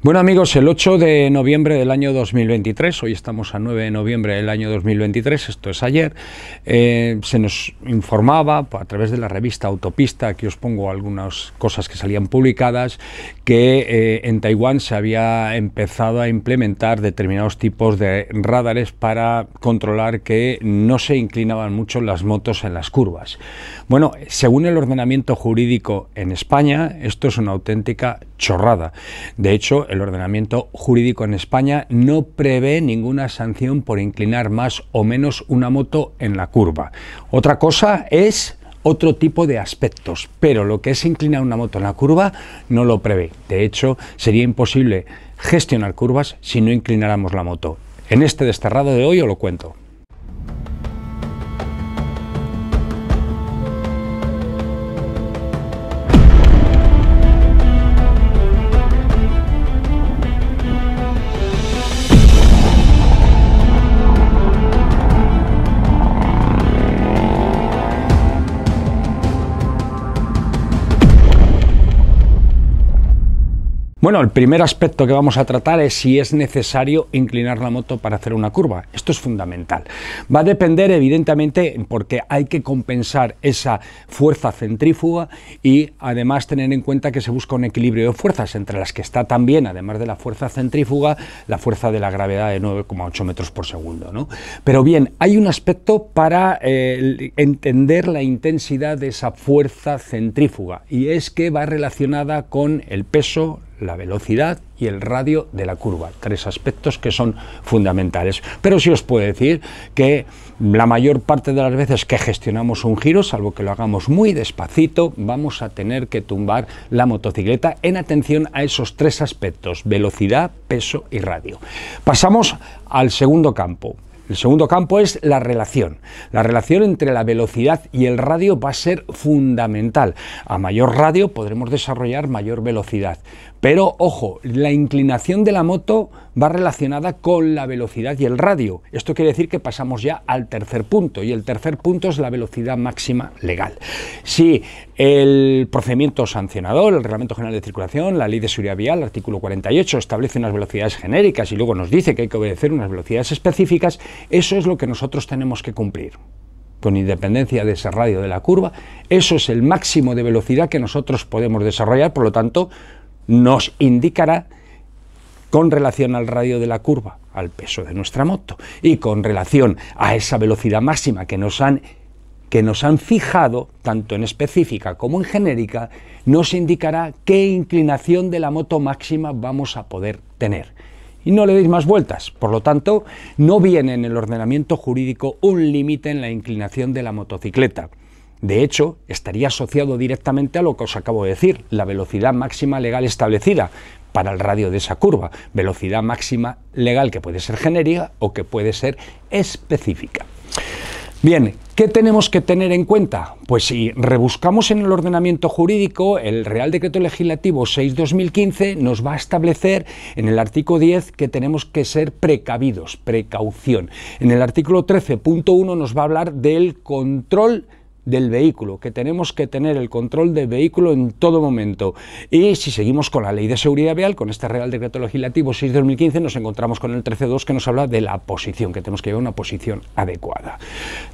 Bueno amigos, el 8 de noviembre del año 2023, hoy estamos a 9 de noviembre del año 2023, esto es ayer, se nos informaba a través de la revista Autopista, aquí os pongo algunas cosas que salían publicadas, que en Taiwán se había empezado a implementar determinados tipos de radares para controlar que no se inclinaban mucho las motos en las curvas. Bueno, según el ordenamiento jurídico en España, esto es una auténtica chorrada. De hecho, el ordenamiento jurídico en España no prevé ninguna sanción por inclinar más o menos una moto en la curva. Otra cosa es otro tipo de aspectos, pero lo que es inclinar una moto en la curva no lo prevé. De hecho, sería imposible gestionar curvas si no inclináramos la moto. En este desterrado de hoy os lo cuento. Bueno, el primer aspecto que vamos a tratar es si es necesario inclinar la moto para hacer una curva. Esto es fundamental. Va a depender, evidentemente, porque hay que compensar esa fuerza centrífuga y además tener en cuenta que se busca un equilibrio de fuerzas, entre las que está también, además de la fuerza centrífuga, la fuerza de la gravedad de 9,8 metros por segundo, ¿no? Pero bien, hay un aspecto para entender la intensidad de esa fuerza centrífuga, y es que va relacionada con el peso, la velocidad y el radio de la curva, tres aspectos que son fundamentales. Pero sí os puedo decir que la mayor parte de las veces que gestionamos un giro, salvo que lo hagamos muy despacito, vamos a tener que tumbar la motocicleta en atención a esos tres aspectos: velocidad, peso y radio. Pasamos al segundo campo. El segundo campo es la relación. La relación entre la velocidad y el radio va a ser fundamental. A mayor radio podremos desarrollar mayor velocidad. Pero, ojo, la inclinación de la moto va relacionada con la velocidad y el radio. Esto quiere decir que pasamos ya al tercer punto, y el tercer punto es la velocidad máxima legal. Si el procedimiento sancionador, el Reglamento General de Circulación, la Ley de Seguridad Vial, el artículo 48, establece unas velocidades genéricas y luego nos dice que hay que obedecer unas velocidades específicas, eso es lo que nosotros tenemos que cumplir. Con independencia de ese radio de la curva, eso es el máximo de velocidad que nosotros podemos desarrollar, por lo tanto, nos indicará con relación al radio de la curva, al peso de nuestra moto, y con relación a esa velocidad máxima que nos han fijado, tanto en específica como en genérica, nos indicará qué inclinación de la moto máxima vamos a poder tener. Y no le deis más vueltas. Por lo tanto, no viene en el ordenamiento jurídico un límite en la inclinación de la motocicleta. De hecho, estaría asociado directamente a lo que os acabo de decir, la velocidad máxima legal establecida para el radio de esa curva, velocidad máxima legal que puede ser genérica o que puede ser específica. Bien, ¿qué tenemos que tener en cuenta? Pues si rebuscamos en el ordenamiento jurídico, el Real Decreto Legislativo 6/2015 nos va a establecer en el artículo 10 que tenemos que ser precavidos, precaución. En el artículo 13.1 nos va a hablar del control del vehículo, que tenemos que tener el control del vehículo en todo momento. Y si seguimos con la Ley de Seguridad Vial, con este Real Decreto Legislativo 6/2015, nos encontramos con el 13.2, que nos habla de la posición, que tenemos que llevar una posición adecuada.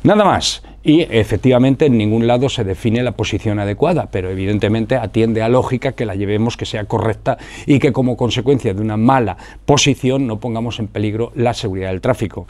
Nada más. Y efectivamente en ningún lado se define la posición adecuada, pero evidentemente atiende a lógica que la llevemos, que sea correcta y que como consecuencia de una mala posición no pongamos en peligro la seguridad del tráfico.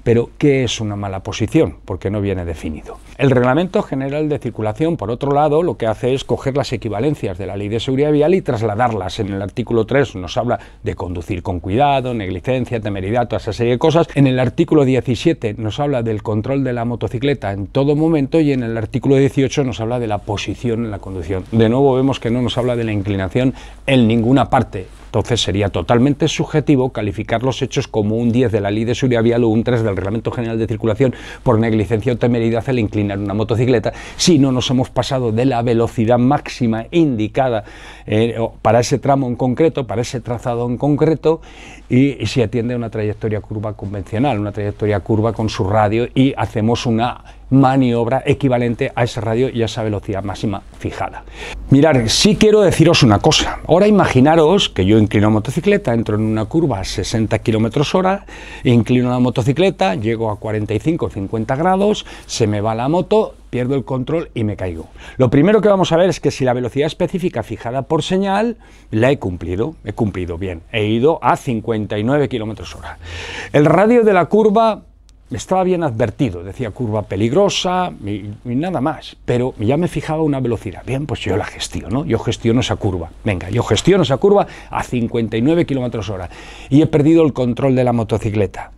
Pero, ¿qué es una mala posición? Porque no viene definido. El Reglamento General de Circulación, por otro lado, lo que hace es coger las equivalencias de la Ley de Seguridad Vial y trasladarlas. En el artículo 3 nos habla de conducir con cuidado, negligencia, temeridad, toda esa serie de cosas. En el artículo 17 nos habla del control de la motocicleta en todo momento, y en el artículo 18 nos habla de la posición en la conducción. De nuevo vemos que no nos habla de la inclinación en ninguna parte. Entonces sería totalmente subjetivo calificar los hechos como un 10 de la Ley de Seguridad Vial o un 3 del Reglamento General de Circulación por negligencia o temeridad al inclinar una motocicleta, si no nos hemos pasado de la velocidad máxima indicada para ese tramo en concreto, para ese trazado en concreto, y si atiende a una trayectoria curva convencional, una trayectoria curva con su radio, y hacemos una maniobra equivalente a ese radio y a esa velocidad máxima fijada. Mirad, sí quiero deciros una cosa. Ahora imaginaros que yo inclino motocicleta, entro en una curva a 60 km/h, inclino la motocicleta, llego a 45 o 50 grados, se me va la moto, pierdo el control y me caigo. Lo primero que vamos a ver es que si la velocidad específica fijada por señal la he cumplido bien, he ido a 59 km/h. El radio de la curva estaba bien advertido, decía curva peligrosa y nada más, pero ya me fijaba una velocidad. Bien, pues yo la gestiono, yo gestiono esa curva. Venga, yo gestiono esa curva a 59 km/h y he perdido el control de la motocicleta.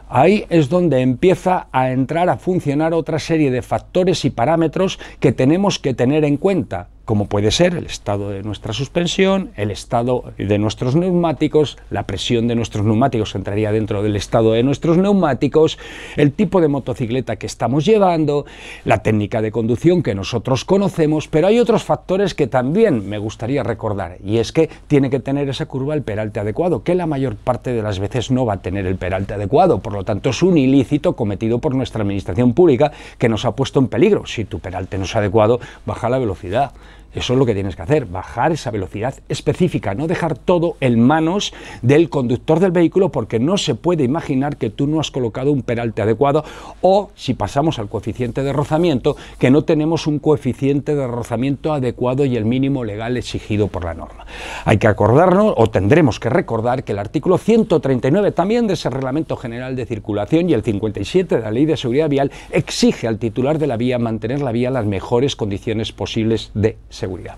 Ahí es donde empieza a entrar a funcionar otra serie de factores y parámetros que tenemos que tener en cuenta, como puede ser el estado de nuestra suspensión, el estado de nuestros neumáticos, la presión de nuestros neumáticos entraría dentro del estado de nuestros neumáticos, el tipo de motocicleta que estamos llevando, la técnica de conducción que nosotros conocemos, pero hay otros factores que también me gustaría recordar, y es que tiene que tener esa curva el peralte adecuado, que la mayor parte de las veces no va a tener el peralte adecuado, por lo tanto es un ilícito cometido por nuestra administración pública que nos ha puesto en peligro. Si tu peralte no es adecuado, baja la velocidad. Eso es lo que tienes que hacer, bajar esa velocidad específica, no dejar todo en manos del conductor del vehículo, porque no se puede imaginar que tú no has colocado un peralte adecuado, o si pasamos al coeficiente de rozamiento, que no tenemos un coeficiente de rozamiento adecuado y el mínimo legal exigido por la norma. Hay que acordarnos, o tendremos que recordar, que el artículo 139 también de ese Reglamento General de Circulación y el 57 de la Ley de Seguridad Vial exige al titular de la vía mantener la vía en las mejores condiciones posibles de seguridad.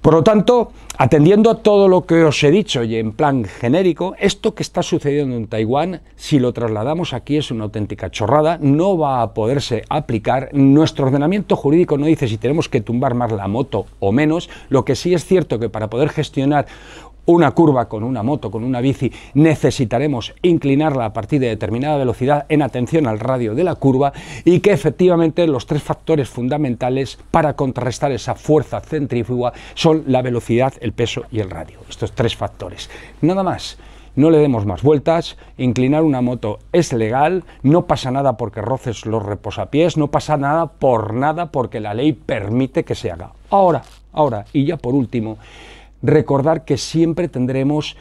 Por lo tanto, atendiendo a todo lo que os he dicho y en plan genérico, esto que está sucediendo en Taiwán, si lo trasladamos aquí es una auténtica chorrada, no va a poderse aplicar. Nuestro ordenamiento jurídico no dice si tenemos que tumbar más la moto o menos. Lo que sí es cierto que para poder gestionar una curva con una moto, con una bici, necesitaremos inclinarla a partir de determinada velocidad en atención al radio de la curva, y que efectivamente los tres factores fundamentales para contrarrestar esa fuerza centrífuga son la velocidad, el peso y el radio. Estos tres factores. Nada más. No le demos más vueltas. Inclinar una moto es legal, no pasa nada porque roces los reposapiés, no pasa nada porque la ley permite que se haga. Ahora, y ya por último, recordar que siempre tendremos,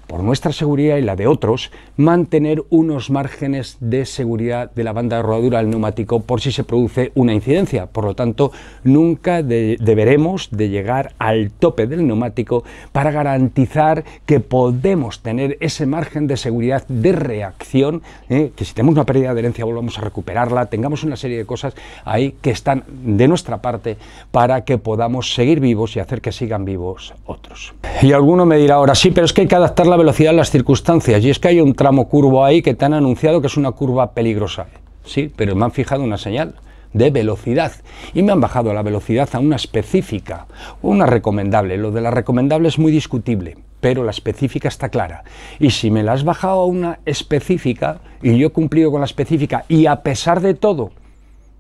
por nuestra seguridad y la de otros, mantener unos márgenes de seguridad de la banda de rodadura del neumático por si se produce una incidencia. Por lo tanto, nunca deberemos de llegar al tope del neumático para garantizar que podemos tener ese margen de seguridad de reacción, que si tenemos una pérdida de adherencia volvamos a recuperarla, tengamos una serie de cosas ahí que están de nuestra parte para que podamos seguir vivos y hacer que sigan vivos otros. Y alguno me dirá ahora, sí, pero es que hay que adaptar la velocidad a las circunstancias, y es que hay un tramo curvo ahí que te han anunciado que es una curva peligrosa. Sí, pero me han fijado una señal de velocidad y me han bajado la velocidad a una específica, una recomendable. Lo de la recomendable es muy discutible, pero la específica está clara, y si me la has bajado a una específica y yo he cumplido con la específica y a pesar de todo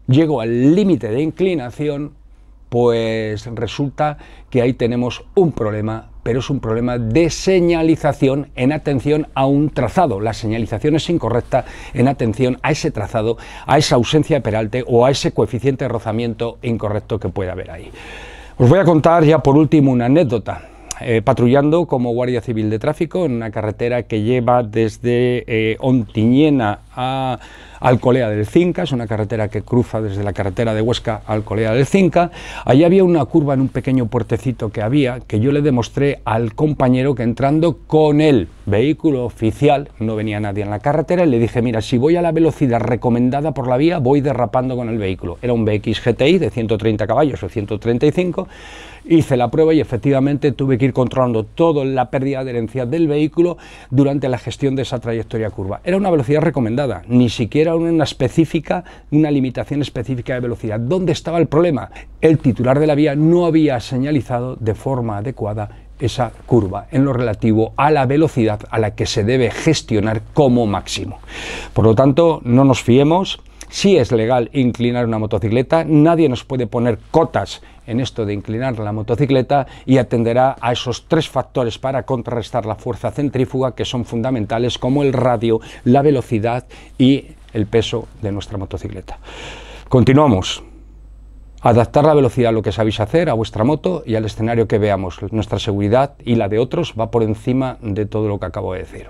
llego al límite de inclinación, pues resulta que ahí tenemos un problema, pero es un problema de señalización en atención a un trazado. La señalización es incorrecta en atención a ese trazado, a esa ausencia de peralte o a ese coeficiente de rozamiento incorrecto que puede haber ahí. Os voy a contar ya por último una anécdota. Patrullando como guardia civil de tráfico en una carretera que lleva desde Ontinyena a Alcolea del Cinca, es una carretera que cruza desde la carretera de Huesca a Alcolea del Cinca. Allí había una curva en un pequeño puertecito que había, que yo le demostré al compañero que entrando con el vehículo oficial, no venía nadie en la carretera, y le dije, mira, si voy a la velocidad recomendada por la vía, voy derrapando con el vehículo. Era un BX GTI de 130 caballos o 135, hice la prueba y efectivamente tuve que ir controlando toda la pérdida de adherencia del vehículo durante la gestión de esa trayectoria curva. Era una velocidad recomendada, ni siquiera una específica, una limitación específica de velocidad. ¿Dónde estaba el problema? El titular de la vía no había señalizado de forma adecuada esa curva en lo relativo a la velocidad a la que se debe gestionar como máximo. Por lo tanto, no nos fiemos. Sí es legal inclinar una motocicleta, nadie nos puede poner cotas en esto de inclinar la motocicleta, y atenderá a esos tres factores para contrarrestar la fuerza centrífuga que son fundamentales, como el radio, la velocidad y el peso de nuestra motocicleta. Continuamos. Adaptar la velocidad a lo que sabéis hacer, a vuestra moto y al escenario que veamos. Nuestra seguridad y la de otros va por encima de todo lo que acabo de decir.